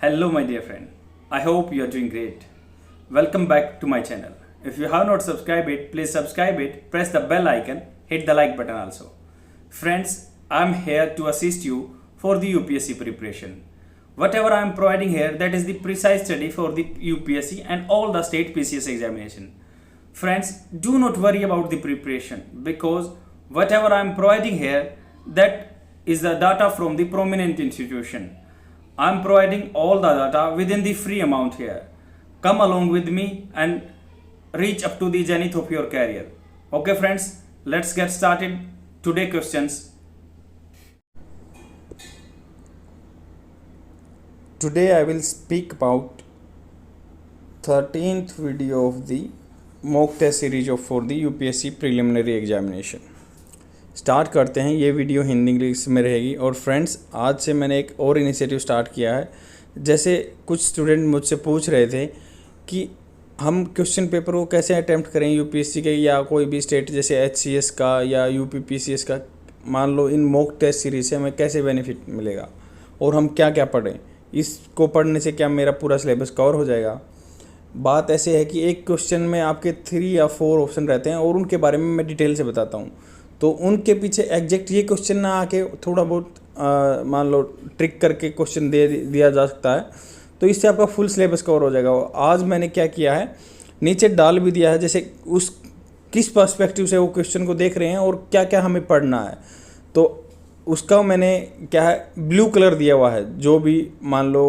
Hello, my dear friend. I hope you are doing great. Welcome back to my channel. If you have not subscribed it, please subscribe it, press the bell icon, hit the like button also. Friends, I am here to assist you for the UPSC preparation. Whatever I am providing here, that is the precise study for the UPSC and all the state PCS examination. Friends, do not worry about the preparation because whatever I am providing here, that is the data from the prominent institution. I am providing all the data within the free amount here. Come along with me and reach up to the zenith of your career. Okay friends, let's get started. Today questions. Today I will speak about 13th video of the mock test series for the UPSC preliminary examination. Start करते हैं। ये video Hindi English में रहेगी। और friends, आज से मैंने एक और इनिशिएटिव स्टार्ट किया है। जैसे कुछ स्टूडेंट मुझसे पूछ रहे थे कि हम क्वेश्चन पेपर को कैसे अटैम्प्ट करें यूपीएससी के या कोई भी स्टेट जैसे एचसीएस का या यूपीपीसीएस का। मान लो इन मॉक टेस्ट सीरीज से हमें कैसे बेनिफिट मिलेगा और हम क्या क्या पढ़ें, इसको पढ़ने से क्या मेरा पूरा सिलेबस कवर हो जाएगा। बात ऐसे है कि एक क्वेश्चन में आपके 3 या 4 ऑप्शन रहते हैं और उनके बारे में मैं डिटेल से बताता हूँ। तो उनके पीछे एग्जैक्ट ये क्वेश्चन ना आके थोड़ा बहुत मान लो ट्रिक करके क्वेश्चन दे दिया जा सकता है, तो इससे आपका फुल सिलेबस कवर हो जाएगा। और आज मैंने क्या किया है, नीचे डाल भी दिया है जैसे उस किस पर्सपेक्टिव से वो क्वेश्चन को देख रहे हैं और क्या क्या हमें पढ़ना है। तो उसका मैंने क्या है ब्लू कलर दिया हुआ है। जो भी मान लो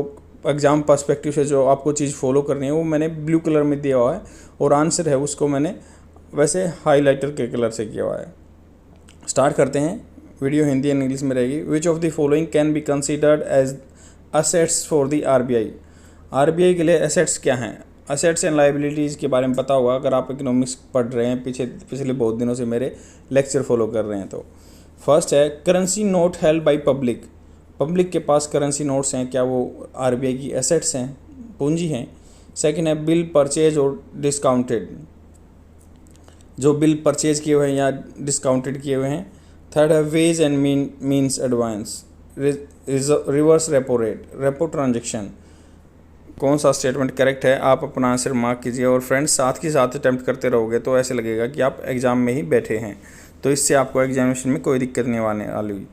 एग्ज़ाम पर्सपेक्टिव से जो आपको चीज़ फॉलो करनी है वो मैंने ब्लू कलर में दिया हुआ है और आंसर है उसको मैंने वैसे हाईलाइटर के कलर से किया हुआ है। स्टार्ट करते हैं। वीडियो हिंदी एंड इंग्लिश में रहेगी। Which of the following can be considered as assets for the RBI. RBI के लिए असेट्स क्या हैं? असेट्स एंड लाइबिलिटीज़ के बारे में पता होगा अगर आप इकोनॉमिक्स पढ़ रहे हैं, पिछले बहुत दिनों से मेरे लेक्चर फॉलो कर रहे हैं। तो फर्स्ट है currency note held by public. Public के पास करेंसी नोट्स हैं, क्या वो आरबीआई की एसेट्स हैं, पूंजी हैं? सेकेंड है बिल परचेज और डिस्काउंटेड, जो बिल परचेज किए हुए हैं या डिस्काउंटेड किए हुए हैं। थर्ड है ways and means advance, reverse repo rate, repo transaction. कौन सा स्टेटमेंट करेक्ट है आप अपना आंसर मार्क कीजिए। और फ्रेंड्स, साथ के साथ अटैम्प्ट करते रहोगे तो ऐसे लगेगा कि आप एग्ज़ाम में ही बैठे हैं, तो इससे आपको एग्जामिनेशन में कोई दिक्कत नहीं आने वाली।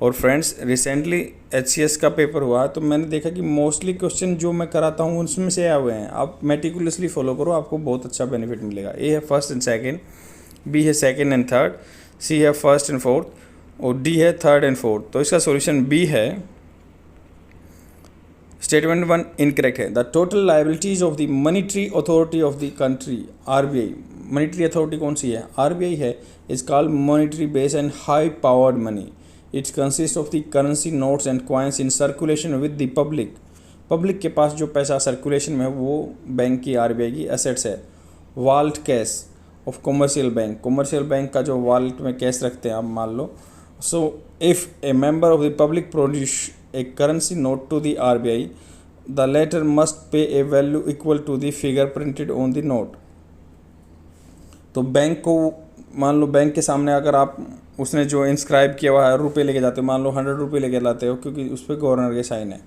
और फ्रेंड्स, रिसेंटली एचसीएस का पेपर हुआ तो मैंने देखा कि मोस्टली क्वेश्चन जो मैं कराता हूँ उसमें से आए हुए हैं। आप मेटिकुलसली फॉलो करो, आपको बहुत अच्छा बेनिफिट मिलेगा। ए है फर्स्ट एंड सेकंड, बी है सेकंड एंड थर्ड, सी है फर्स्ट एंड फोर्थ और डी है थर्ड एंड फोर्थ। तो इसका सॉल्यूशन बी है। स्टेटमेंट 1 इनकरेक्ट है। The total liabilities of the monetary authority of the country RBI. Monetary authority कौन सी है? आरबीआई है। Is called monetary base and high powered money. It consist of the currency notes and coins in circulation with the public. Public के पास जो पैसा circulation में है वो bank की आरबीआई की एसेट्स है। Vault cash of commercial bank, commercial bank का जो वॉलेट में कैश रखते हैं आप मान लो। So if a member of the public produce a currency note to the RBI, the latter must pay a value equal to the figure printed on the note. तो bank को मान लो, bank के सामने अगर आप उसने जो इंस्क्राइब किया हुआ है रुपये लेके जाते हो, मान लो 100 रुपये लेके लाते हो क्योंकि उस पर गवर्नर के साइन है,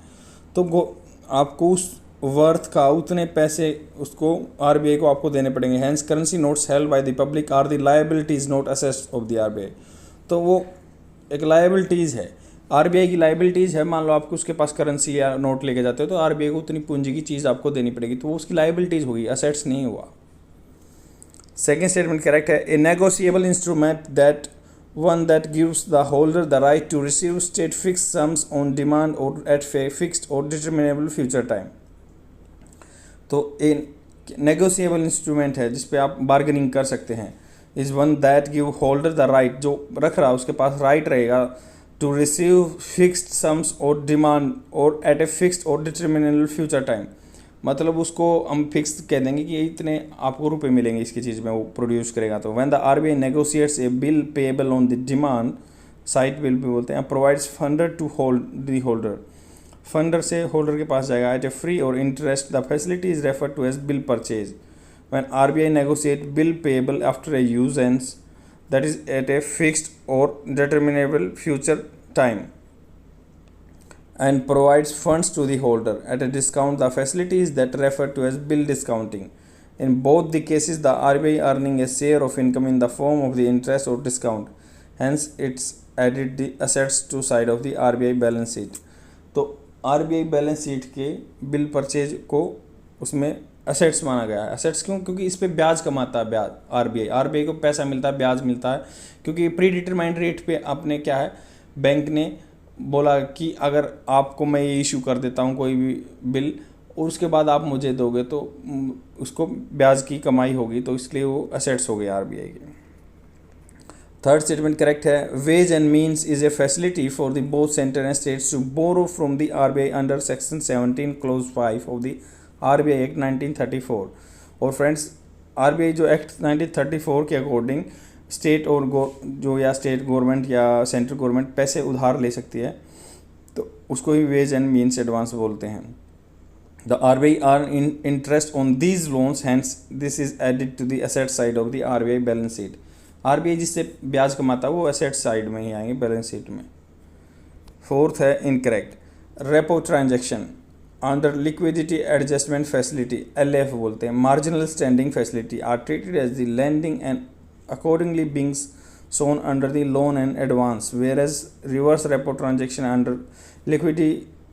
तो आपको उस वर्थ का उतने पैसे उसको आरबीआई को आपको देने पड़ेंगे। Hence currency notes held by the public are the liabilities not assets of the RBI. तो वो एक लायबिलिटीज़ है, आरबीआई की लायबिलिटीज़ है। मान लो आपको उसके पास करेंसी या नोट लेके जाते हो तो आरबीआई को उतनी पूंजी की चीज़ आपको देनी पड़ेगी, तो वो उसकी लायबिलिटीज़ होगी, असेट्स नहीं हुआ। सेकेंड स्टेटमेंट करेक्ट है। A negotiable instrument that one that gives the holder the right to receive state fixed sums on demand or at a fixed or determinable future time। तो एक negotiable instrument है जिस पे आप bargaining कर सकते हैं। Is one that give holder the right, जो रख रहा है उसके पास राइट रहेगा टू रिसीव फिक्स्ड सम्स और डिमांड और eight a fixed or determinable future time. मतलब उसको हम फिक्स कह देंगे कि इतने आपको रुपए मिलेंगे इसकी चीज़ में, वो प्रोड्यूस करेगा। तो when the RBI negotiates a bill payable on the demand side bill भी बोलते हैं, provides funder to hold the holder, funder से होल्डर के पास जाएगा at a free or interest. The facility is refer to as bill purchase. When RBI negotiate bill payable after a usance that is at a fixed or determinable future time. and provides funds to the holder at a discount. The facility is that referred to as bill discounting. In both the cases, the RBI earning a share of income in the form of the interest or discount. Hence, it's added the assets to side of the RBI balance sheet. तो RBI balance sheet के bill purchase को उसमें assets माना गया है। Assets क्यों? क्योंकि इस पे ब्याज कमाता है ब्याज आरबीआई को पैसा मिलता है, ब्याज मिलता है, क्योंकि प्री डिटरमाइंड रेट पे आपने क्या है, बैंक ने बोला कि अगर आपको मैं ये इशू कर देता हूँ कोई भी बिल और उसके बाद आप मुझे दोगे तो उसको ब्याज की कमाई होगी, तो इसलिए वो असेट्स हो गए आरबीआई के। थर्ड स्टेटमेंट करेक्ट है। Ways and means is a facility for the both centre and states to borrow from the RBI under section 17 clause 5 of the RBI act 1934। और फ्रेंड्स, आरबीआई जो act 1934 के according state और जो या state government या central government पैसे उधार ले सकती है, तो उसको ही वेज एंड मीन्स एडवांस बोलते हैं। The RBI earn interest on these loans, hence this is added to the asset side of the RBI balance sheet. RBI जिससे ब्याज कमाता है वो एसेट साइड में ही आएंगे बैलेंस शीट में। फोर्थ है incorrect. Repo transaction under liquidity adjustment facility, LF बोलते हैं, marginal standing facility are treated as the lending and accordingly being shown under the loan and advance, whereas reverse repo transaction under liquidity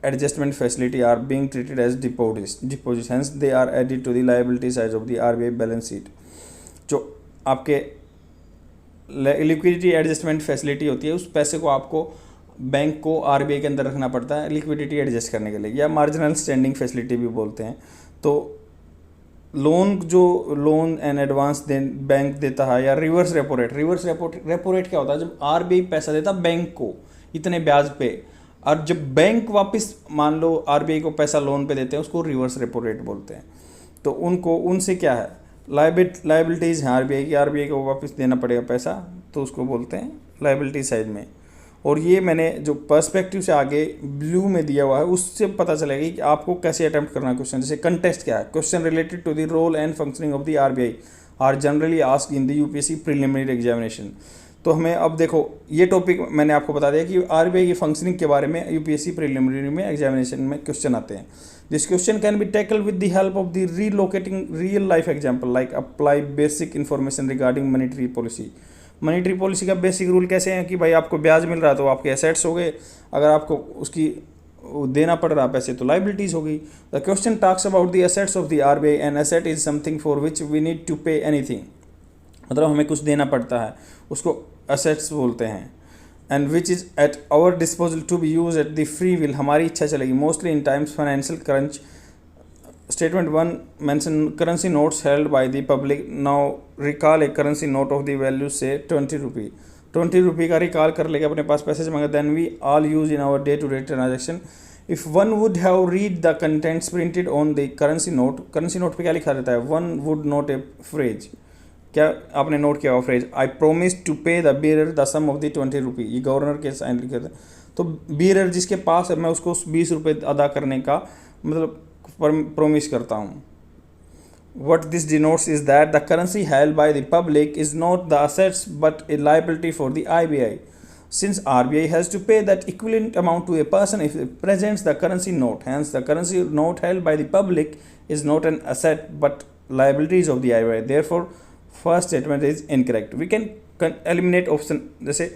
adjustment facility are being treated as deposits, hence they are added to the liability side of the RBI balance sheet। जो आपके liquidity adjustment facility होती है, उस पैसे को आपको bank को RBI के अंदर रखना पड़ता है लिक्विडिटी एडजस्ट करने के लिए, या मार्जिनल स्टैंडिंग फैसिलिटी भी बोलते हैं। तो लोन एंड एडवांस बैंक देता है, या रिवर्स रेपो रेट क्या होता है? जब आरबीआई पैसा देता है बैंक को इतने ब्याज पे, और जब बैंक वापस मान लो आरबीआई को पैसा लोन पे देते हैं, उसको रिवर्स रेपो रेट बोलते हैं। तो उनसे क्या है, लाइबिलिटीज़ हैं आरबीआई को वापस देना पड़ेगा पैसा, तो उसको बोलते हैं लाइबिलिटी साइड में। और ये मैंने जो पर्सपेक्टिव से आगे ब्लू में दिया हुआ है उससे पता चलेगा कि आपको कैसे अटेम्प्ट करना है क्वेश्चन। जैसे कंटेस्ट क्या है, question related to the role and functioning of the RBI are generally asked in the UPSC preliminary examination. तो हमें अब देखो, ये टॉपिक मैंने आपको बता दिया कि आरबीआई की फंक्शनिंग के बारे में यूपीएससी प्रीलिमिनरी में एग्जामिनेशन में क्वेश्चन आते हैं। This question can be tackle with the help of the relocating real life example, like apply basic information regarding monetary policy. Monetary policy का बेसिक रूल कैसे है कि भाई आपको ब्याज मिल रहा है तो आपके एसेट्स हो गए, अगर आपको उसकी देना पड़ रहा पैसे तो लाइबिलिटीज़ होगी। The question talks about the assets of the RBI and asset is something for which we need to pay anything, मतलब हमें कुछ देना पड़ता है, उसको एसेट्स बोलते हैं। And which is at our disposal to be use at the free will, हमारी इच्छा चलेगी, mostly in times financial crunch. Statement 1 mention currency notes held by the public. Now recall a currency note of the value say 20 rupee. 20 rupee का recall कर लेके अपने पास पैसे जमा कर, then we all use in our day to day transaction. If one would have read the contents printed on the currency note पे क्या लिखा रहता है? One would note a phrase. क्या आपने नोट किया हुआ phrase? I promise to pay the bearer the sum of the 20 rupee. ये गवर्नर के साइन लिखे थे, तो बीरर जिसके पास है मैं उसको 20 रुपये अदा करने का मतलब प्रोमिस करता हूँ। What this denotes is that the currency held by the public is not the assets but a liability for the RBI. Since RBI has to pay that equivalent amount to a person if it presents the currency note, hence the currency note held by the public is not an asset but liabilities of the RBI. Therefore, first statement is incorrect. We can eliminate option, जैसे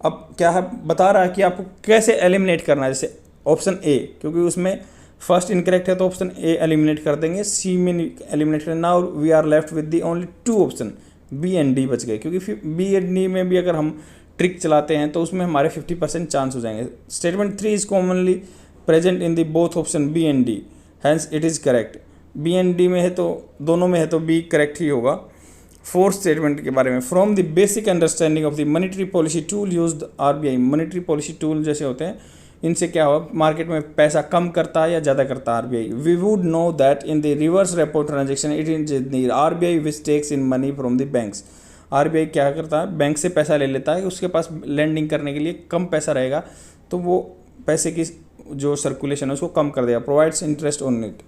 अब क्या है बता रहा है कि आपको कैसे एलिमिनेट करना है। जैसे ऑप्शन ए, क्योंकि उसमें फर्स्ट इनकरेक्ट है तो ऑप्शन ए एलिमिनेट कर देंगे, सी में एलिमिनेट करना। Now we are left with the only 2 option, B and D बच गए, क्योंकि बी एंड डी में भी अगर हम ट्रिक चलाते हैं तो उसमें हमारे 50% चांस हो जाएंगे। Statement 3 is commonly present in the both option B and D, hence it is correct. B and D में है तो दोनों में है तो बी करेक्ट ही होगा। फोर्थ स्टेटमेंट के बारे में, from the basic understanding of the monetary policy tool used RBI. Monetary policy tool जैसे होते हैं, इनसे क्या हुआ, मार्केट में पैसा कम करता है या ज़्यादा करता है RBI. We would know that in the reverse repo transaction it is the RBI which takes in money from the banks. RBI क्या करता है, बैंक से पैसा ले लेता है, उसके पास लैंडिंग करने के लिए कम पैसा रहेगा तो वो पैसे की जो सर्कुलेशन है उसको कम कर देगा, provides interest on it.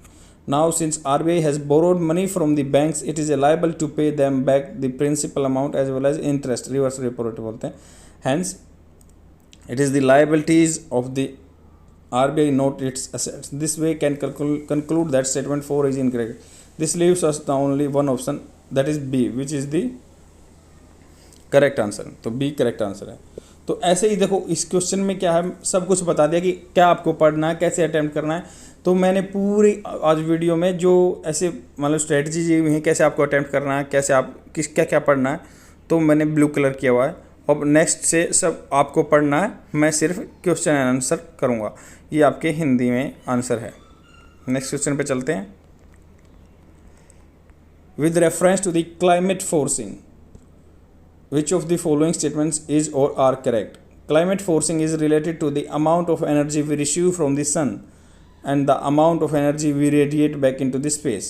Now since RBI has borrowed money from the banks it is a liable to pay them back the principal amount as well as interest, reverse repo rate बोलते हैं। Hence it is the liabilities of the RBI note its assets. This way can conclude that statement 4 is incorrect. This leaves us the only one option, that is B, which is the correct answer. तो B correct answer है। तो ऐसे ही देखो इस question में क्या है, सब कुछ बता दिया कि क्या आपको पढ़ना है, कैसे अटेम्प्ट करना है। तो मैंने पूरी आज वीडियो में जो ऐसे मतलब स्ट्रेटजी दी हुई है, कैसे आपको अटेम्प्ट करना है, कैसे आप क्या क्या पढ़ना है, तो मैंने ब्लू कलर किया हुआ है। अब नेक्स्ट से सब आपको पढ़ना है, मैं सिर्फ क्वेश्चन एंड आंसर करूँगा। ये आपके हिंदी में आंसर है। नेक्स्ट क्वेश्चन पे चलते हैं। With reference to the climate forcing, which of the following statements is or are correct? Climate forcing is related to the amount of energy we receive from the sun and the amount of energy we radiate back into the space.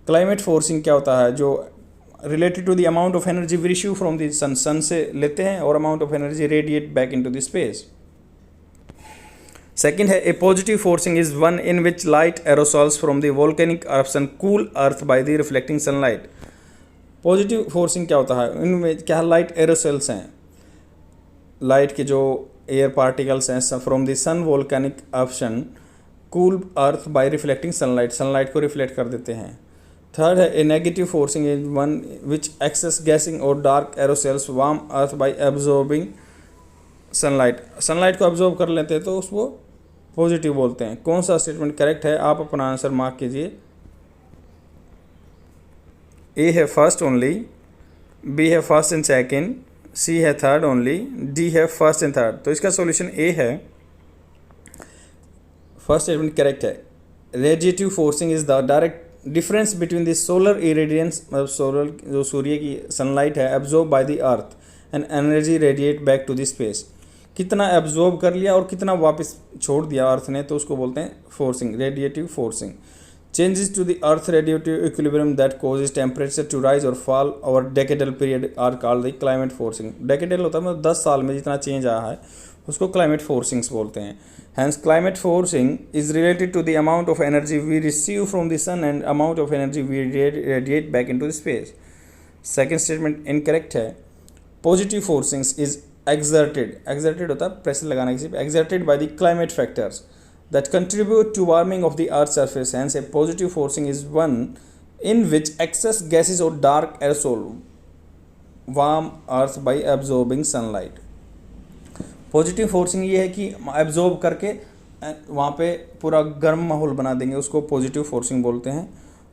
Climate forcing क्या होता है? जो related to the amount of energy we receive from the sun, sun से लेते हैं और amount of energy radiate back into the space. Second है, a positive forcing is one in which light aerosols from the volcanic eruption cool earth by the reflecting sunlight. Positive forcing क्या होता है? इनमें क्या लाइट एरोसेल्स हैं, light के जो air particles हैं from the sun volcanic eruption cool earth by reflecting sunlight, sunlight को रिफ्लेक्ट कर देते हैं। थर्ड है, a negative forcing is one which excess gassing और dark aerosols warm earth by absorbing sunlight, sunlight को absorb कर लेते हैं तो उसको पॉजिटिव बोलते हैं। कौन सा स्टेटमेंट करेक्ट है? आप अपना आंसर मार्क कीजिए। ए है फर्स्ट ओनली, बी है फर्स्ट एंड सेकेंड, सी है थर्ड ओनली, डी है फर्स्ट एंड थर्ड। तो इसका सॉल्यूशन ए है। फर्स्ट स्टेटमेंट करेक्ट है। Radiative forcing is the direct difference between the solar irradiance, मतलब सोलर जो सूर्य की सनलाइट है absorb by the earth and energy radiate back to the space. कितना एब्जॉर्ब कर लिया और कितना वापस छोड़ दिया अर्थ ने, तो उसको बोलते हैं forcing, radiative forcing. Changes to the earth radiative equilibrium that causes temperature to rise or fall over decadal period are called the climate forcing. Decadal होता है मतलब 10 साल में जितना चेंज आया है उसको climate forcings बोलते हैं। Hence climate forcing is related to the amount of energy we receive from the sun and amount of energy we radiate back into the space. Second statement incorrect है। Positive forcings is exerted होता है pressure लगाना किसी पे, exerted by the climate factors that contribute to warming of the earth's surface. Hence a positive forcing is one in which excess gases or dark aerosol warm earth by absorbing sunlight. Positive forcing ये है कि absorb करके वहाँ पे पूरा गर्म माहौल बना देंगे, उसको पॉजिटिव फोर्सिंग बोलते हैं।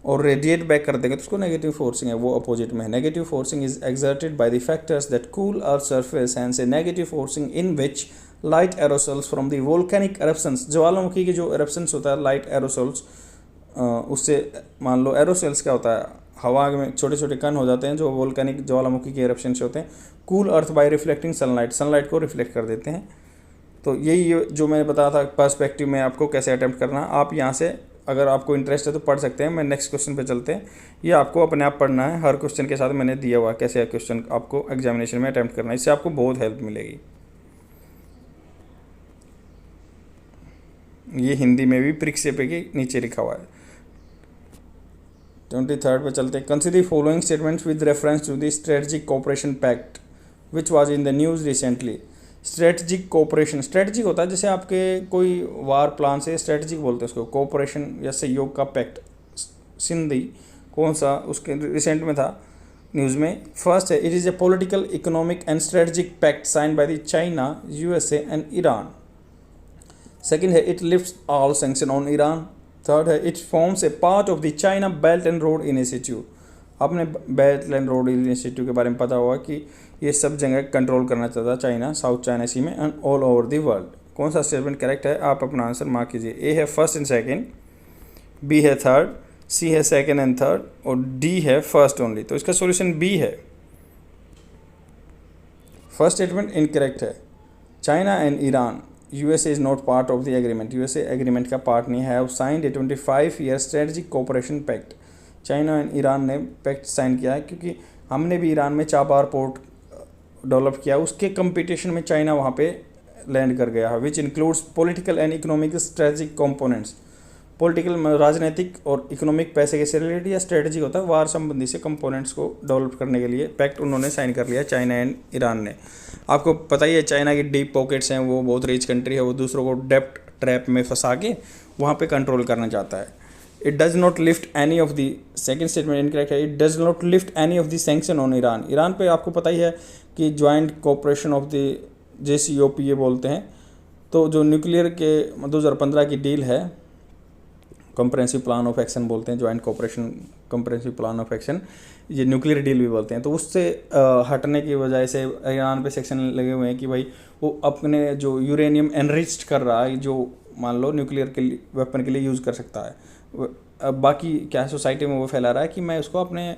और रेडिएट बैक कर देंगे तो उसको नेगेटिव फोर्सिंग है, वो अपोजिट में है। Negative forcing is exerted by the factors that cool earth surface. Hence a negative forcing in which light aerosols from the volcanic eruptions, ज्वालामुखी के जो एरप्शंस होता है लाइट एरोसोल्स, उससे मान लो एरोसोल्स क्या होता है, हवा में छोटे छोटे कण हो जाते हैं जो वोल्केनिक ज्वालामुखी के एरप्शन से होते हैं। Cool earth by reflecting sunlight, sunlight को रिफ्लेक्ट कर देते हैं। तो यही जो मैंने बताया था पर्सपेक्टिव में आपको कैसे अटैम्प्ट करना, आप यहाँ से अगर आपको इंटरेस्ट है तो पढ़ सकते हैं। मैं नेक्स्ट क्वेश्चन पे चलते हैं। ये आपको अपने आप पढ़ना है, हर क्वेश्चन के साथ मैंने दिया हुआ कैसे क्वेश्चन आपको एग्जामिनेशन में अटैम्प्ट करना है, इससे आपको बहुत हेल्प मिलेगी। ये हिंदी में भी परीक्षा पे के नीचे लिखा हुआ है। 23rd पे चलते हैं। Consider following statements with reference to the strategic cooperation pact which was in the news recently. Strategic cooperation, strategic होता है जैसे आपके कोई वार प्लान से, स्ट्रेटजिक बोलते हैं उसको। कोऑपरेशन या सहयोग का पैक्ट, सिंधी कौन सा उसके रिसेंट में था न्यूज़ में। फर्स्ट है, it is a political economic and strategic pact sign by the China, USA and Iran. Second है, it lifts all sanction on Iran. Third है, it forms a part of the China belt and road initiative. आपने belt and road initiative के बारे में पता होगा कि ये सब जगह कंट्रोल करना चाहता है चाइना, साउथ चाइना सी में and all over the world. कौन सा स्टेटमेंट करेक्ट है? आप अपना आंसर मार्क कीजिए। ए है फर्स्ट एंड सेकेंड, बी है थर्ड, सी है सेकेंड एंड थर्ड और डी है फर्स्ट ओनली। तो इसका सॉल्यूशन बी है। फर्स्ट स्टेटमेंट इनकरेक्ट है। China and Iran, USA is not part of the agreement. USA agreement का पार्ट नहीं है। Have signed a 25-year strategic cooperation pact. China and Iran ने pact sign किया है क्योंकि हमने भी ईरान में चाबार पोर्ट डेवलप किया, उसके कंपटीशन में चाइना वहाँ पे लैंड कर गया है। Which includes political and economic strategic components. Political राजनीतिक और इकोनॉमिक पैसे के से रिलेटेड या स्ट्रेटजिक होता है वार संबंधी से कंपोनेंट्स को डेवलप करने के लिए पैक्ट उन्होंने साइन कर लिया चाइना एंड ईरान ने। आपको पता ही है चाइना की डीप पॉकेट्स हैं, वो बहुत रिच कंट्री है, वो दूसरों को डेप्ट ट्रैप में फंसा के वहाँ पे कंट्रोल करना चाहता है। It does not lift any of the, second statement incorrect है, it does not lift any of the sanction on Iran. Iran पे आपको पता ही है कि joint cooperation of the JCPOA बोलते हैं, तो जो न्यूक्लियर के 2015 की डील है, कॉम्प्रहेंसिव प्लान ऑफ एक्शन बोलते हैं, joint cooperation comprehensive plan of action, ये न्यूक्लियर डील भी बोलते हैं। तो उससे हटने की वजह से ईरान पे सेक्शन लगे हुए हैं कि भाई वो अपने जो यूरेनियम एनरिच्ड कर रहा है, जो मान लो न्यूक्लियर के लिए वेपन के लिए यूज़ कर सकता है, अब बाकी क्या है सोसाइटी में वो फैला रहा है कि मैं उसको अपने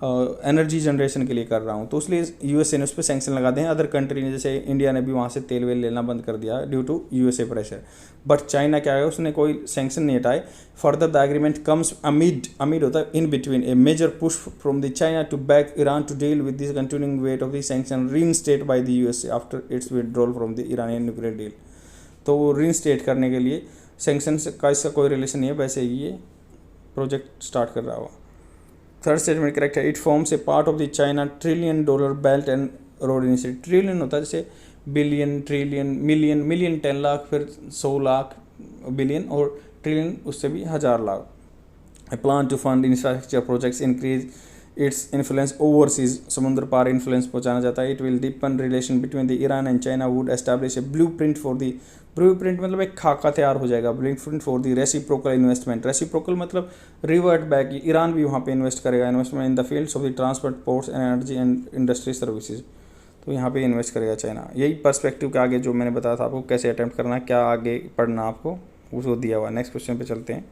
एनर्जी जनरेशन के लिए कर रहा हूँ, तो इसलिए USA ने उस पर सैंक्शन लगा दें। अदर कंट्री ने, जैसे इंडिया ने भी वहाँ से तेल वेल लेना बंद कर दिया due to USA pressure. But China क्या है, उसने कोई सैंक्शन नहीं हटाए। Further the agreement comes amid होता है in between a major push from the China to back Iran to deal with this continuing weight of the sanction reinstate by the USA after its withdrawal from the Iranian nuclear deal. तो वो reinstate करने के लिए sanction का इसका कोई relation नहीं है, वैसे ही ये प्रोजेक्ट स्टार्ट कर रहा हुआ। थर्ड स्टेटमेंट करेक्ट है, it forms a part of the China $1 trillion belt and road initiative. Trillion होता है जैसे billion, trillion, million, million 10 lakh, फिर 100 लाख बिलियन, और ट्रिलियन उससे भी 1000 lakh. A plan to fund infrastructure projects increase its influence overseas, समुद्र पार इन्फ्लुएंस पहुंचाना चाहता है। It will deepen relation between the Iran and China, would establish a blueprint for the, blueprint मतलब एक खाका तैयार हो जाएगा, blueprint for the reciprocal investment. Reciprocal मतलब रिवर्ट बैक, ईरान भी वहाँ पे इन्वेस्ट करेगा, investment in the fields of the transport, ports and energy and industry services. तो यहाँ पे इन्वेस्ट करेगा चाइना। यही पर्सपेक्टिव के आगे जो मैंने बताया था आपको कैसे अटैम्प्ट करना है, क्या आगे पढ़ना आपको, उसको दिया हुआ है। नेक्स्ट क्वेश्चन पे चलते हैं।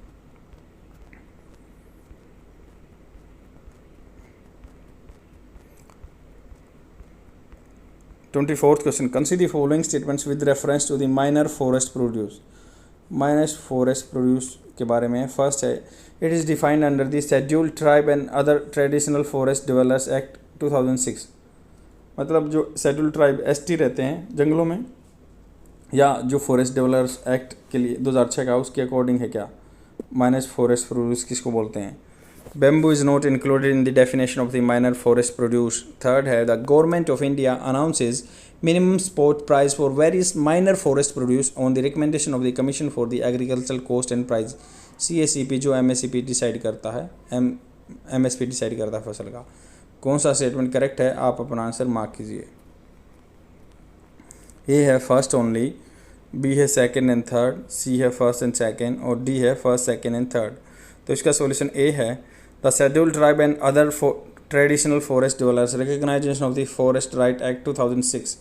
Twenty fourth question, consider the following statements with reference to the minor forest produce. Minor forest produce के बारे में फर्स्ट है, it is defined under the scheduled tribe and other traditional forest developers act 2006। मतलब जो scheduled tribe ST रहते हैं जंगलों में, या जो फॉरेस्ट डेवलपर्स एक्ट के लिए 2006 का, उसके अकॉर्डिंग है क्या माइनर फॉरेस्ट प्रोड्यूस किसको बोलते हैं। Bamboo is not included in the definition of the minor forest produce. Third है, the government of India announces minimum spot price for various minor forest produce on the recommendation of the Commission for the Agricultural Cost and Price, CACP, जो MSP decide करता है, MSP decide करता है फसल का। कौन सा स्टेटमेंट करेक्ट है, आप अपना आंसर मार्क कीजिए। A है फर्स्ट ओनली, B है सेकेंड एंड थर्ड, C है फर्स्ट एंड सेकेंड, और D है फर्स्ट, सेकेंड एंड थर्ड। तो इसका सॉल्यूशन A है, the scheduled tribe and other traditional forest developers recognisation of the forest right act 2006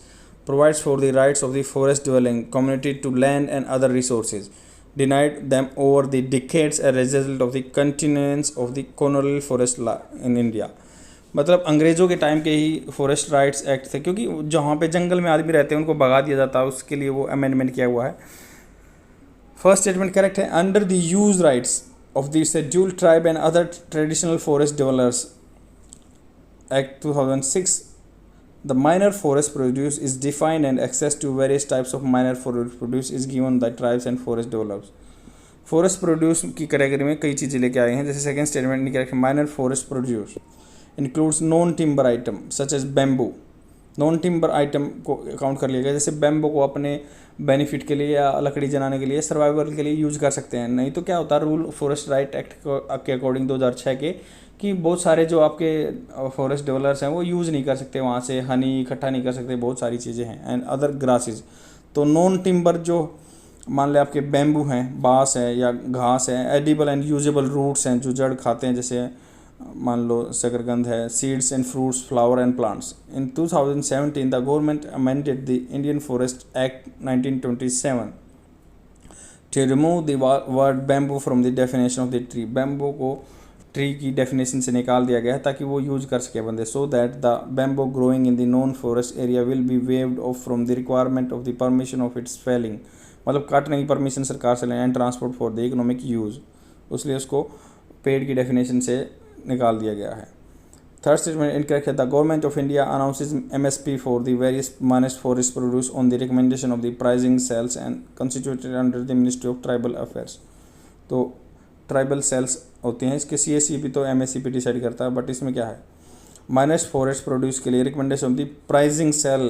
provides for the rights of the forest dwelling community to land and other resources, denied them over the decades as a result of the continuance of the colonial forest law in India। मतलब अंग्रेज़ों के time के ही forest rights act थे, क्योंकि जहाँ पे जंगल में आदमी रहते हैं उनको भगा दिया जाता है, उसके लिए वो अमेंडमेंट किया हुआ है। फर्स्ट स्टेटमेंट करेक्ट है, under the use rights of the scheduled tribe and other traditional forest developers Act 2006, the minor forest produce is defined and access to various types of minor forest produce is given by tribes and forest developers। Forest produce की category में कई चीज़ें लेके आए हैं, जैसे second statement में क्या रखें, minor forest produce includes non timber item such as bamboo. Non timber item को काउंट कर लिया गया, जैसे बैम्बू को अपने बेनिफिट के लिए या लकड़ी जलाने के लिए, सर्वाइवल के लिए यूज़ कर सकते हैं। नहीं तो क्या होता है, रूल फॉरेस्ट राइट एक्ट के अकॉर्डिंग 2006 के, कि बहुत सारे जो आपके फॉरेस्ट डेवलपर्स हैं वो यूज़ नहीं कर सकते, वहाँ से हनी इकट्ठा नहीं कर सकते, बहुत सारी चीज़ें हैं एंड अदर ग्रासेस। तो नॉन टिम्बर जो मान लें आपके बैम्बू हैं, बाँस है या घास है, एडिबल एंड यूजेबल रूट्स हैं जो जड़ खाते हैं, जैसे मान लो शकरकंद है, seeds and fruits, flower and plants. In 2017 the government amended the Indian forest act 1927 to remove the word bamboo from the definition of the tree. Bamboo को ट्री की डेफिनेशन से निकाल दिया गया है ताकि वो यूज कर सके बंदे, so that the bamboo growing in the non forest area will be waived off from the requirement of the permission of its felling. मतलब काटने की परमिशन सरकार से लें and transport for the economic use, इसलिए उसको पेड़ की डेफिनेशन से निकाल दिया गया है। थर्ड स्टेटमेंट इनकरेक्ट है, the government of India announces MSP for the various minor forest produce on the recommendation of the pricing cells and constituted under the ministry of tribal affairs. तो tribal cells होते हैं, इसके CACP तो MSCP decide करता है, but इसमें क्या है, माइनर फॉरेस्ट प्रोड्यूस के लिए recommendation of the pricing cell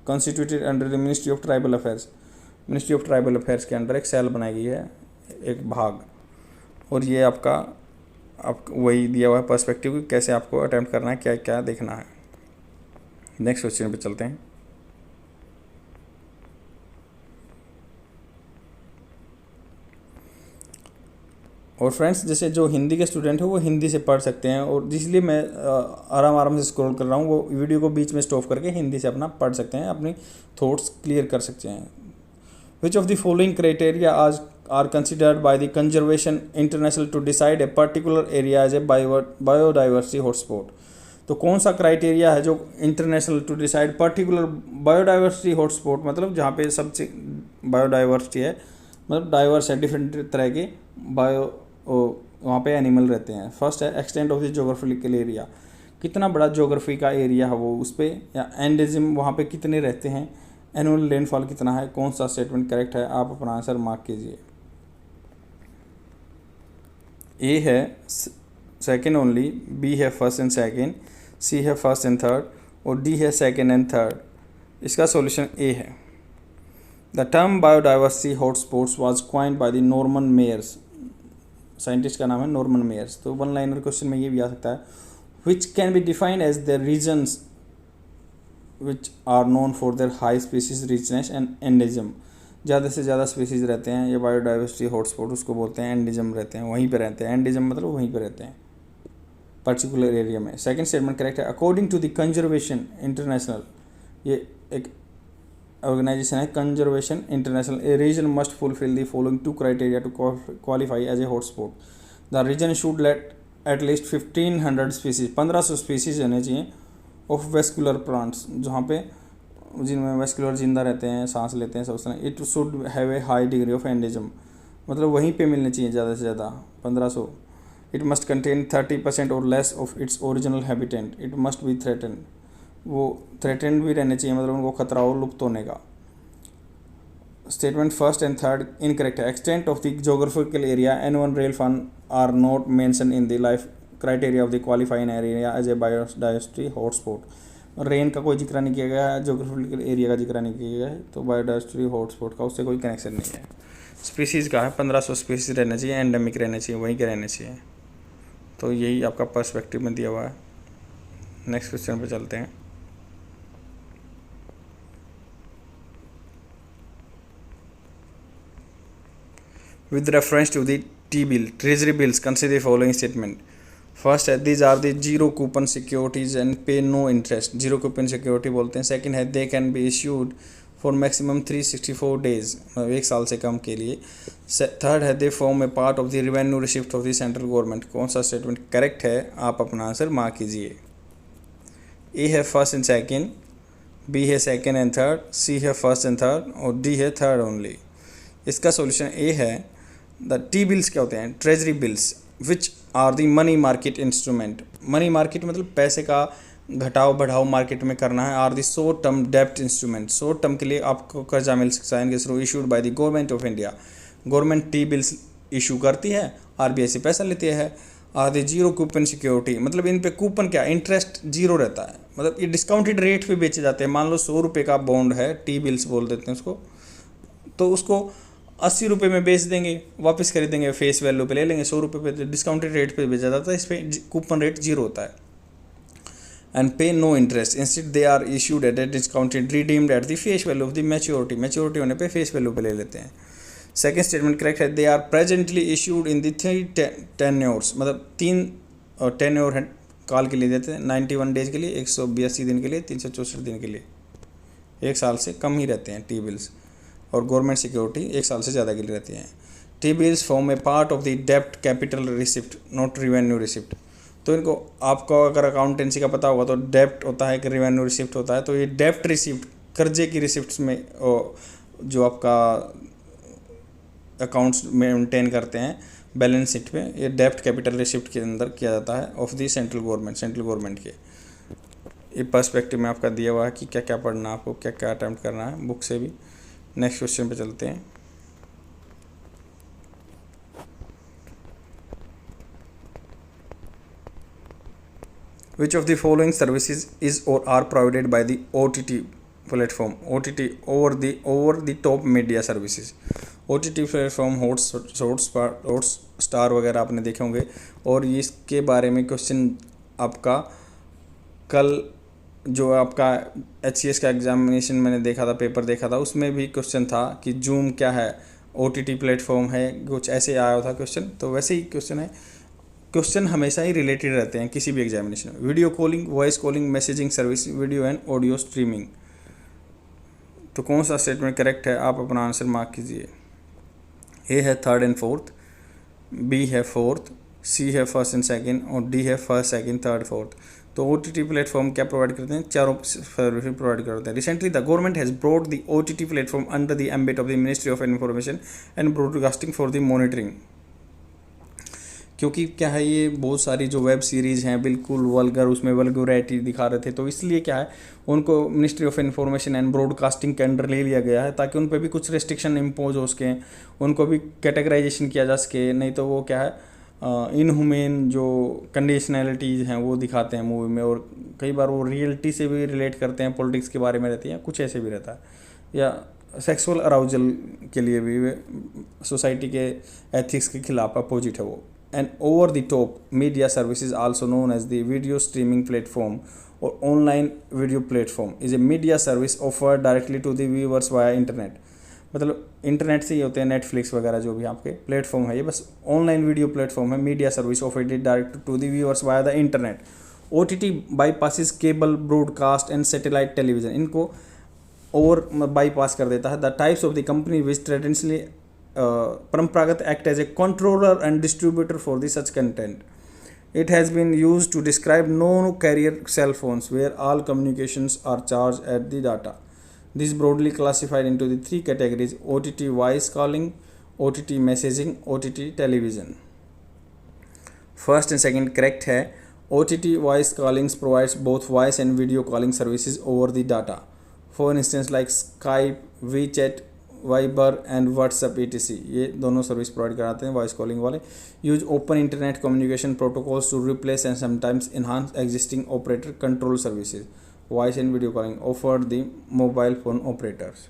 constituted under the ministry of tribal affairs. Ministry of tribal affairs के अंडर एक सेल बनाई गई है, एक भाग। और ये आपका वही दिया हुआ है पर्सपेक्टिव, कैसे आपको अटेम्प्ट करना है, क्या क्या देखना है। नेक्स्ट क्वेश्चन पे चलते हैं। और फ्रेंड्स, जैसे जो हिंदी के स्टूडेंट हो वो हिंदी से पढ़ सकते हैं, और इसलिए मैं आराम से स्क्रॉल कर रहा हूँ, वो वीडियो को बीच में स्टॉप करके हिंदी से अपना पढ़ सकते हैं, अपनी थॉट्स क्लियर कर सकते हैं। Which of the following criteria are considered by the conservation international to decide a particular area as a biodiversity hotspot. तो कौन सा क्राइटेरिया है जो international to decide particular biodiversity hotspot, मतलब जहाँ पे सबसे बायोडाइवर्सिटी है, मतलब डाइवर्स है, डिफरेंट तरह के वहाँ पे एनिमल रहते हैं। फर्स्ट है extent of the geographical area, कितना बड़ा जोग्राफी का एरिया है वो उस पर, या एंडेजिम वहाँ पे कितने रहते हैं, एनुअल रेनफॉल कितना है। कौन सा स्टेटमेंट करेक्ट है, आप अपना आंसर मार्क कीजिए। ए है सेकेंड ओनली, बी है फर्स्ट एंड सेकेंड, सी है फर्स्ट एंड थर्ड, और डी है सेकेंड एंड थर्ड। इसका सॉल्यूशन ए है। The term biodiversity hotspots was coined by the Norman Myers, scientist का नाम है नॉर्मन मेयर्स। तो वन लाइनर क्वेश्चन में ये भी आ सकता है, which can be defined as the regions which are known for their high species richness and endemism. ज़्यादा से ज़्यादा स्पीसीज रहते हैं, ये बायोडाइवर्सिटी हॉटस्पॉट उसको बोलते हैं, एंडेजम रहते हैं, वहीं पे रहते हैं, एंडेजम मतलब वहीं पे रहते हैं पर्टिकुलर एरिया में। सेकंड स्टेटमेंट करेक्ट है। According to the conservation international, ये एक ऑर्गेनाइजेशन है conservation international, a region must fulfil the following two criteria to qualify as a hotspot. The region should let at least 1500 species, 1500 species रहने चाहिए of vascular plants, जहाँ पे जिनमें vascular जिंदा रहते हैं, सांस लेते हैं, सब। It should have a high degree of endemism, मतलब वहीं पे मिलने चाहिए ज़्यादा से ज़्यादा 1500। इट मस्ट कंटेन 30% और less of its original habitat. It must be threaten, वो थ्रेटेंड भी रहने चाहिए, मतलब उनको खतरा हो लुप्त होने का। Statement first and third incorrect है। Extent of the geographical area and annual रेल फंड are not mention in the life criteria of the qualifying area as a biodiversity hotspot. Rain का कोई जिक्र नहीं किया गया है, जोग्राफिकल एरिया का जिक्र नहीं किया गया है, तो बायोडाइवर्सिटी हॉटस्पॉट का उससे कोई कनेक्शन नहीं है। स्पीसीज़ का है 1500 स्पीसीज रहने चाहिए, एंडेमिक रहने चाहिए, वहीं के रहने चाहिए। तो यही आपका पर्सपेक्टिव में दिया हुआ है। नेक्स्ट क्वेश्चन पे चलते हैं। With reference to the T-bill, treasury bills, consider the following statement. First है, these are the zero coupon securities and pay no interest. Zero coupon security बोलते हैं। सेकंड है, they can be issued for maximum 364 days, मतलब 1 साल से कम के लिए। Third है, they form a part of the revenue receipt of the central government. कौन सा स्टेटमेंट करेक्ट है, आप अपना आंसर मार्क कीजिए। ए है फर्स्ट एंड सेकेंड, बी है सेकेंड एंड थर्ड, सी है फर्स्ट एंड थर्ड, और डी है थर्ड ओनली। इसका सॉल्यूशन ए है। द टी बिल्स क्या होते हैं, treasury bills, which are the money market instrument. Money market मतलब पैसे का घटाव बढ़ाव मार्केट में करना है। आर दी शॉर्ट टर्म डेप्ट इंस्ट्रूमेंट, शॉर्ट टर्म के लिए आपको कर्जा मिल सकता है इनके through. Issued by the government of India, government T bills issue करती है, आरबीआई से पैसा लेती है। Are the zero coupon security, मतलब इन पे कूपन क्या, इंटरेस्ट जीरो रहता है, मतलब ये डिस्काउंटेड रेट पे बेचे जाते हैं। मान लो 100 रुपये का बॉन्ड है, टी बिल्स बोल देते हैं उसको, तो उसको 80 रुपये में बेच देंगे, वापस खरीदेंगे, फेस वैल्यू पे ले लेंगे। 100 रुपये पे डिस्काउंटेड रेट पे बेचा जाता है, इस पर कूपन रेट जीरो होता है। And pay no interest, instead they are issued at a discounted redeemed at the face value of the maturity, maturity होने पे फेस वैल्यू पे ले लेते हैं। सेकेंड स्टेटमेंट करेक्ट है। They are presently issued in the 3 tenures, मतलब 3 tenure है काल के लिए देते हैं। 91 डेज के लिए, 182 दिन के लिए, 364 दिन के लिए, 1 साल से कम ही रहते हैं टी बिल्स। और गवर्नमेंट सिक्योरिटी 1 साल से ज़्यादा के लिए रहती हैं। T bills form a part of the डेप्ट capital receipt, not revenue receipt. तो इनको आपको अगर अकाउंटेंसी का पता होगा तो डेप्ट होता है कि रिवेन्यू रिसिप्ट होता है। तो ये डेप्ट रिसिप्ट, कर्जे की रिसिप्ट्स में जो आपका अकाउंट्स मेंटेन करते हैं बैलेंस शीट में, ये डेप्ट कैपिटल रिसिप्ट के अंदर किया जाता है ऑफ दी सेंट्रल गवर्नमेंट के। ये पर्सपेक्टिव में आपका दिया हुआ है कि क्या क्या पढ़ना है आपको, क्या क्या अटैम्प्ट करना है बुक से भी। नेक्स्ट क्वेश्चन पे चलते हैं। Which of the following services is or are provided by the OTT platform OTT over the top media services। OTT platform Hotstar वगैरह आपने देखे होंगे। और इसके बारे में क्वेश्चन आपका कल जो आपका HCS का एग्जामिनेशन मैंने देखा था, पेपर देखा था, उसमें भी क्वेश्चन था कि जूम क्या है, OTT प्लेटफॉर्म है, कुछ ऐसे आया था क्वेश्चन। तो वैसे ही क्वेश्चन है, क्वेश्चन हमेशा ही रिलेटेड रहते हैं किसी भी एग्जामिनेशन में। Video calling, voice calling, messaging service, video and audio streaming. तो कौन सा स्टेटमेंट करेक्ट है, आप अपना आंसर मार्क कीजिए। ए है थर्ड एंड फोर्थ, बी है फोर्थ, सी है फर्स्ट एंड सेकंड और डी है फर्स्ट सेकंड थर्ड फोर्थ। तो OTT प्लेटफॉर्म क्या प्रोवाइड करते हैं, चारों सर्विस प्रोवाइड करते हैं। Recently the government has brought the OTT platform under the ambit of the ministry of information and broadcasting for the monitoring. क्योंकि क्या है, ये बहुत सारी जो वेब सीरीज़ हैं बिल्कुल वल्गर, उसमें वल्गैरिटी दिखा रहे थे, तो इसलिए क्या है उनको ministry of information and broadcasting के अंडर ले लिया गया है, ताकि उन पर भी कुछ रेस्ट्रिक्शन इम्पोज हो सके, उनको भी कैटेगराइजेशन किया जा सके। नहीं तो वो क्या है इनह्यूमेन जो कंडीशनैलिटीज़ हैं वो दिखाते हैं मूवी में, और कई बार वो रियलिटी से भी रिलेट करते हैं, पॉलिटिक्स के बारे में रहती हैं, कुछ ऐसे भी रहता है, या सेक्सुअल अराउजल के लिए भी सोसाइटी के एथिक्स के खिलाफ अपोजिट है वो। And over the top media services also known as the video streaming platform or online video platform is a media service offered directly to the viewers via internet. मतलब internet से ही होते हैं, Netflix वगैरह जो भी आपके प्लेटफॉर्म है, ये बस ऑनलाइन वीडियो प्लेटफॉर्म है, media service offered direct to the viewers via the internet. OTT bypasses cable, broadcast and satellite television, इनको और बाईपास कर देता है। The types of the company which traditionally परंपरागत act as a controller and distributor for the such content. It has been used to describe no-carrier cell phones where all communications are charged at the data. This is broadly classified into the three categories: OTT voice calling, OTT messaging, OTT television. First and second correct है। OTT voice callings provides both voice and video calling services over the data. For instance like Skype, WeChat, Viber and WhatsApp etc. ये दोनों service provide कराते हैं voice calling वाले। Use open internet communication protocols to replace and sometimes enhance existing operator control services, voice and video calling offered the mobile phone operators.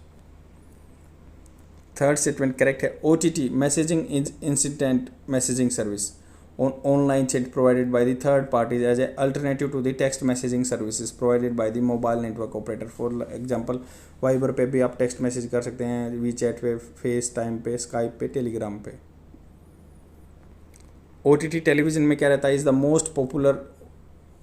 Third statement correct है। OTT messaging is instant messaging service on online chat provided by the third parties as an alternative to the text messaging services provided by the mobile network operator. For example Viber पे भी आप text message कर सकते हैं, WeChat पे, FaceTime पे, Skype पे, Telegram पे। OTT टेलीविजन में क्या रहता है, is the most popular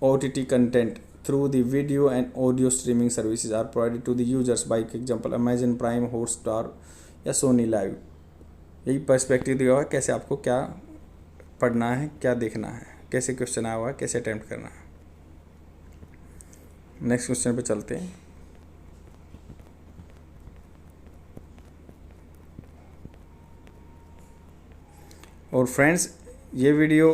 OTT content through the video and audio streaming services are provided to the users by example Amazon Prime, Hotstar या सोनी लाइव। यही पर्सपेक्टिव दिया हुआ है कैसे आपको क्या पढ़ना है, क्या देखना है, कैसे क्वेश्चन आया हुआ है, कैसे अटेम्प्ट करना है। नेक्स्ट क्वेश्चन पे चलते हैं। और फ्रेंड्स ये वीडियो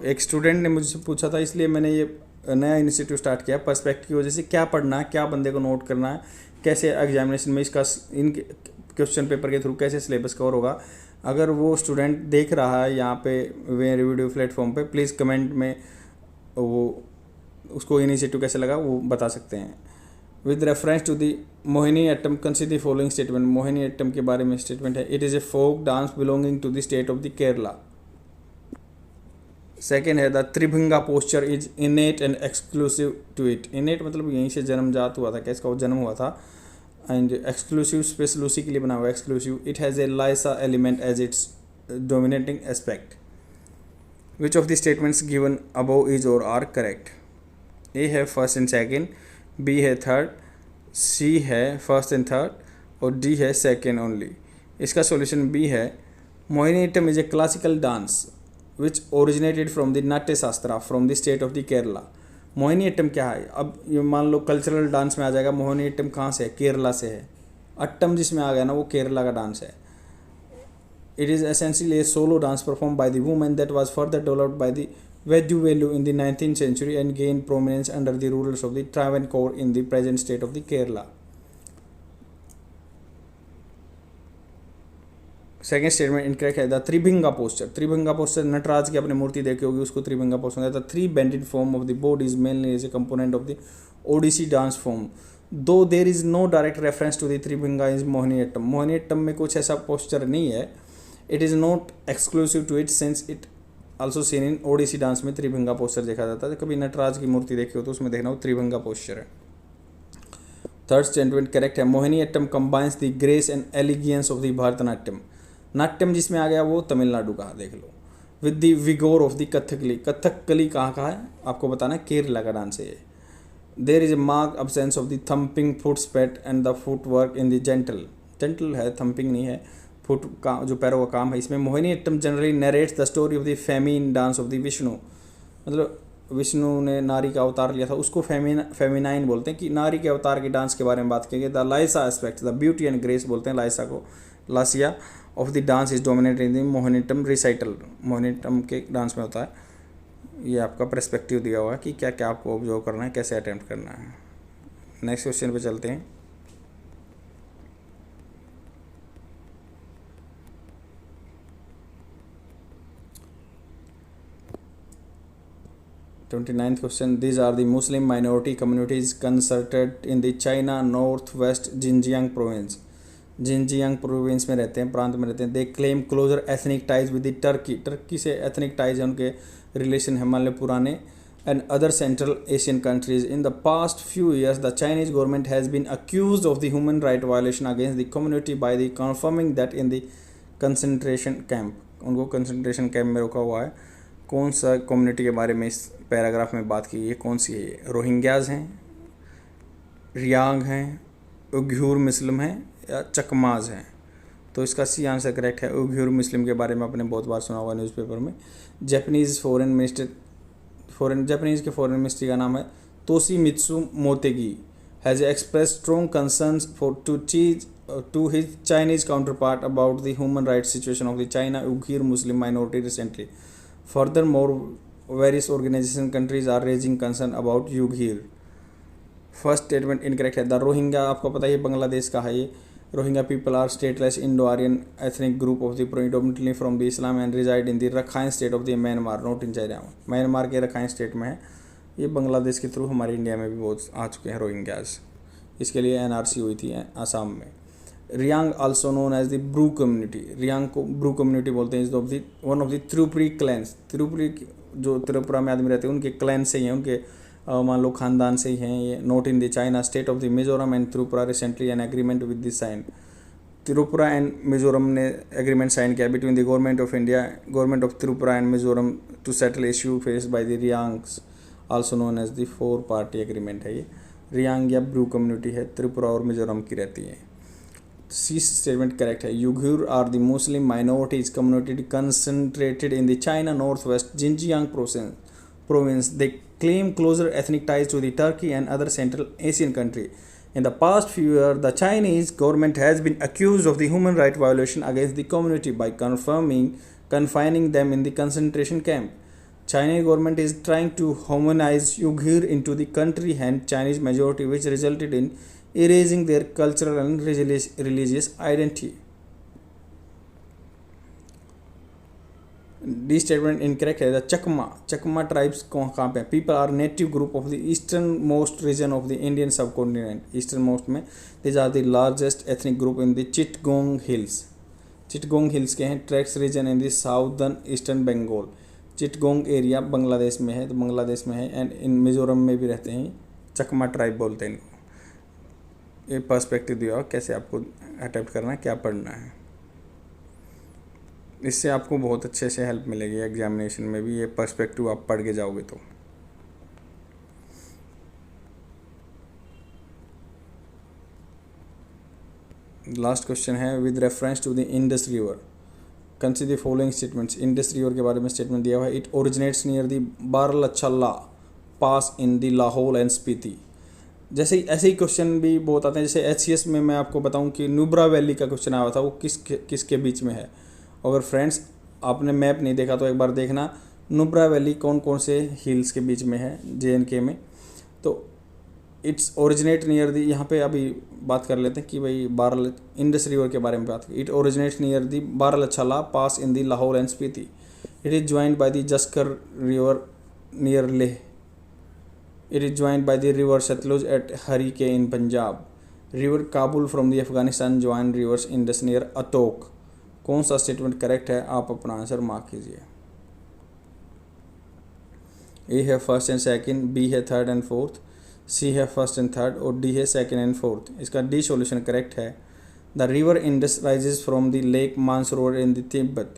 एक स्टूडेंट ने मुझसे पूछा था, इसलिए मैंने ये नया इनिशिएटिव स्टार्ट किया। पर्सपेक्टिव की वजह से क्या पढ़ना है, क्या बंदे को नोट करना है, कैसे एग्जामिनेशन में इसका इन क्वेश्चन पेपर के थ्रू कैसे सिलेबस कवर होगा। अगर वो स्टूडेंट देख रहा है यहाँ पे मेरे वीडियो प्लेटफॉर्म पे, प्लीज़ कमेंट में वो उसको इनिशिएटिव कैसे लगा वो बता सकते हैं। With reference to the Mohiniyattam consider the following statement. Mohiniyattam के बारे में स्टेटमेंट है, it is a folk dance belonging to the state of the Kerala. Second है the Tribhanga posture is innate and exclusive to it. Innate मतलब यहीं से जन्मजात हुआ था, क्या इसका जन्म हुआ था। एंड एक्सक्लूसिव स्पेशल उसी के लिए बना हुआ है, exclusive. It has a lasya element as its dominating aspect. Which of the statements given above is or are correct. A है फर्स्ट एंड सेकेंड, बी है थर्ड, सी है फर्स्ट एंड थर्ड और डी है सेकेंड ओनली। इसका solution B है। Mohiniyattam is a classical dance which originated from the Natya Shastra from the state of the Kerala. Mohiniyattam क्या है, अब ये मान लो कल्चरल डांस में आ जाएगा। मोहिनीअट्टम कहाँ से है, केरला से है। अट्टम जिसमें आ गया ना वो केरला का डांस है। It is essentially a solo dance perform by the women that was further developed by the Vedu in the 19th century and gained prominence under the rulers of the Travancore in the present state of the Kerala. Second statement incorrect है। The Tribhanga posture, tribhanga posture Nataraja की अपनी मूर्ति देखी होगी, उसको tribhanga posture है। The three bended form of the body is mainly as a component of the Odissi dance form. Though there is no direct reference to the tribhanga is Mohiniyattam. Mohiniyattam में कुछ ऐसा पोस्चर नहीं है। It is not exclusive to it since it also seen in Odissi dance में Tribhanga posture देखा जाता है। कभी नटराज की मूर्ति देखी हो तो उसमें देखना हो त्रिभंगा पोस्चर है। थर्ड स्टेटमेंट करेक्ट है। Mohiniyattam combines the grace and elegance of the Bharatanatyam. नाट्यम जिसमें आ गया वो तमिलनाडु का, देख लो। With the vigour of the Kathakali. Kathakali कहाँ का है आपको बताना है, केरला का डांस है ये। There is a mark absence of the thumping foot स्पेट and the foot work in the gentle. Gentle है, थम्पिंग नहीं है, फुट का जो पैरों का काम है इसमें। Mohiniyattam generally narrates the story of the feminine dance of the Vishnu. मतलब विष्णु ने नारी का अवतार लिया था, उसको फेमिनाइन बोलते हैं कि नारी के अवतार के डांस के बारे में बात करेंगे। The lasya aspect, the beauty and grace बोलते हैं लाइसा को, lasya of the dance is dominate in the Mohiniyattam recital. Mohiniyattam के डांस में होता है। ये आपका पर्सपेक्टिव दिया हुआ है कि क्या क्या आपको ऑब्जर्व करना है, कैसे अटेम्प्ट करना है। नेक्स्ट क्वेश्चन पे चलते हैं। Twenty ninth question. These are the Muslim minority communities concerted in the China north west Xinjiang province. Xinjiang province में रहते हैं, प्रांत में रहते हैं। They claim closer ethnic ties with the Turkey. Turkey से एथनिक टाइज है उनके, रिलेशन है मान लो पुराने। And other central Asian countries. In the past few years the Chinese government has been accused of the human right violation against the community by the confirming that in the concentration camp. उनको concentration camp में रोका हुआ है। कौन सा community के बारे में इस पैराग्राफ में बात की है, कौन सी है? रोहिंग्याज हैं, रियांग हैं, उइघुर मुस्लिम हैं या चकमाज हैं? तो इसका सी आंसर करेक्ट है। उइघुर मुस्लिम के बारे में आपने बहुत बार सुना होगा न्यूज़पेपर में। जापानीज़ जापानीज़ के फॉरेन मिनिस्ट्री का नाम है Toshimitsu Motegi. Has express strong concerns to his Chinese counterpart about the human rights situation of the China Uyghur Muslim minority recently. Furthermore, various organization countries are raising concern about Uyghur. First statement incorrect है। The Rohingya आपको पता है बांग्लादेश का है ये। Rohingya people are stateless Indo Aryan ethnic group of the prominently from the Islam and resided in the Rakhine state of the Myanmar, not in China. Myanmar के Rakhine state में है। ये बांग्लादेश के थ्रू हमारे इंडिया में भी बहुत आ चुके हैं रोहिंग्याज। इसके लिए एनआरसी हुई थी आसाम में। Reang also known as the Bru community. Reang को ब्रू कम्युनिटी बोलते हैं। Is one of the Tripuri clans. Tripuri जो त्रिपुरा में आदमी रहते हैं उनके क्लैन से ही हैं, उनके मान लो खानदान से ही हैं ये। Note in the China state of the Mizoram and Tripura recently an agreement with the sign. Tripura and Mizoram ने एग्रीमेंट साइन किया between the government of India, government of Tripura and Mizoram to settle issue faced by the Riangs, also known as the 4 party agreement है ये। रियांग या Bru community है, त्रिपुरा और मिजोरम की रहती है। सी स्टेटमेंट करेक्ट है। Uyghur are the Muslim minorities community concentrated in the China north west Xinjiang province. They claim closer ethnic ties to the Turkey and other Central Asian country. In the past few years, the Chinese government has been accused of the human right violation against the community by confining them in the concentration camp. Chinese government is trying to homogenize Uyghur into the country and Chinese majority, which resulted in erasing their cultural and religious identity. D statement incorrect है। The Chakma tribes कहाँ पे? People are native group of the eastern most region of the Indian subcontinent. Eastern most में this are the largest ethnic group in the Chittagong hills. Chittagong hills के हैं tracts region in the southern eastern Bengal. Chittagong area Bangladesh में है, तो बांग्लादेश में है। And in Mizoram में भी रहते हैं। चकमा ट्राइब बोलते हैं इनको। ये पर्सपेक्टिव दिया कैसे आपको अटेम्प्ट करना है, क्या पढ़ना है। इससे आपको बहुत अच्छे से हेल्प मिलेगी एग्जामिनेशन में भी, ये पर्सपेक्टिव आप पढ़ के जाओगे तो। लास्ट क्वेश्चन है with reference to the Indus river consider the following statements. Indus river के बारे में स्टेटमेंट दिया हुआ है। It originates near the Baralacha La pass in the Lahaul and Spiti. जैसे ऐसे ही क्वेश्चन भी बहुत आते हैं। जैसे HCS में मैं आपको बताऊं कि नुब्रा वैली का क्वेश्चन आया था, वो किसके बीच में है। अगर फ्रेंड्स आपने मैप नहीं देखा तो एक बार देखना नुब्रा वैली कौन कौन से हिल्स के बीच में है JNK में। तो इट्स ओरिजिनेट नियर दी, यहाँ पे अभी बात कर लेते हैं कि भाई इंडस रिवर के बारे में बात की। It originates near the Baralacha La pass in the Lahaul and Spiti. It is joined by the Zanskar river near Leh. It is joined by the river Satluj at Harike in Punjab. River Kabul from the Afghanistan join rivers Indus near Attock. कौन सा statement correct है, आप अपना answer mark कीजिए। A है first and second, B है third and fourth, C है first and third और डी है सेकंड एंड फोर्थ। इसका डी सॉल्यूशन करेक्ट है। The river Indus rises from the lake Mansarovar in the Tibet.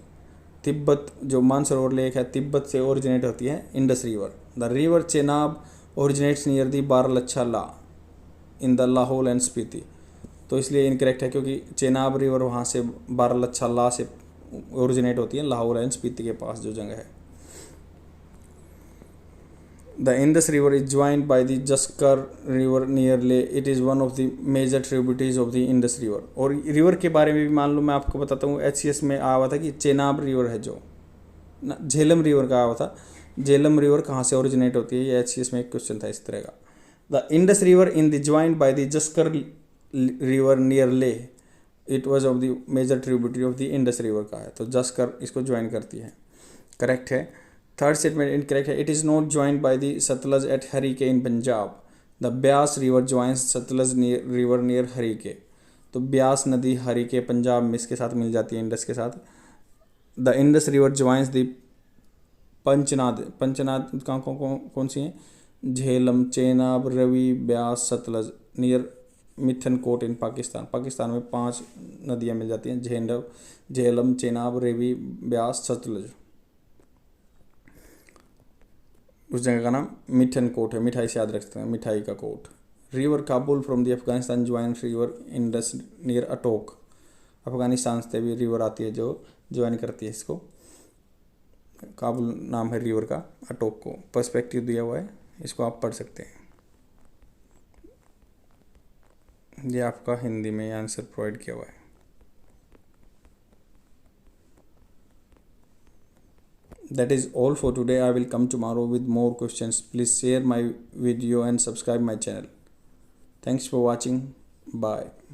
Tibet जो Mansarovar lake है Tibet से originate होती है Indus river. The river Chenab originates near the Baralacha La in the Lahaul and Spiti. तो इसलिए इनकरेक्ट है क्योंकि चेनाब रिवर वहाँ से बारलच्छा ला से ओरिजिनेट होती है, लाहौल एंड स्पीति के पास जो जगह है। The Indus river is joined by the Zanskar river near Leh. It is one of the major tributaries of the Indus river. और रिवर के बारे में भी मान लो मैं आपको बताता हूँ, HCS में आया हुआ था कि चेनाब रिवर है जो ना, झेलम रिवर का आया हुआ था। झेलम रिवर कहाँ से ओरिजिनेट होती है, ये HCS में एक क्वेश्चन था इस तरह का। The Indus river in the joined by the Zanskar river near Leh. It was of the major tributary of the Indus river का है, तो जस्कर इसको ज्वाइन करती है, करेक्ट है। थर्ड स्टेटमेंट इनकरेक्ट है। It is not joined by the Sutlej at Harike in Punjab. The Beas river joins Sutlej river near Harike. तो ब्यास नदी हरीके पंजाब में इसके साथ मिल जाती है इंडस के साथ। The Indus river joins the Panchnad. Panchnad कौन सी हैं, झेलम, चेनाब, रवि, ब्यास, सतलज नियर मिथन कोट इन पाकिस्तान। पाकिस्तान में 5 नदियाँ मिल जाती हैं, झेलम, चेनाब, रवि, ब्यास, सतलज। उस जगह का नाम मिठन कोट है, मिठाई से याद रख सकते हैं, मिठाई का कोट। River Kabul from the Afghanistan join river Indus near Attock. Afghanistan से भी रिवर आती है जो ज्वाइन करती है इसको। काबुल नाम है रिवर का, अटोक को पर्सपेक्टिव दिया हुआ है, इसको आप पढ़ सकते हैं। ये आपका हिंदी में आंसर प्रोवाइड किया हुआ है। That is all for today. I will come tomorrow with more questions. Please share my video and subscribe my channel. Thanks for watching. Bye.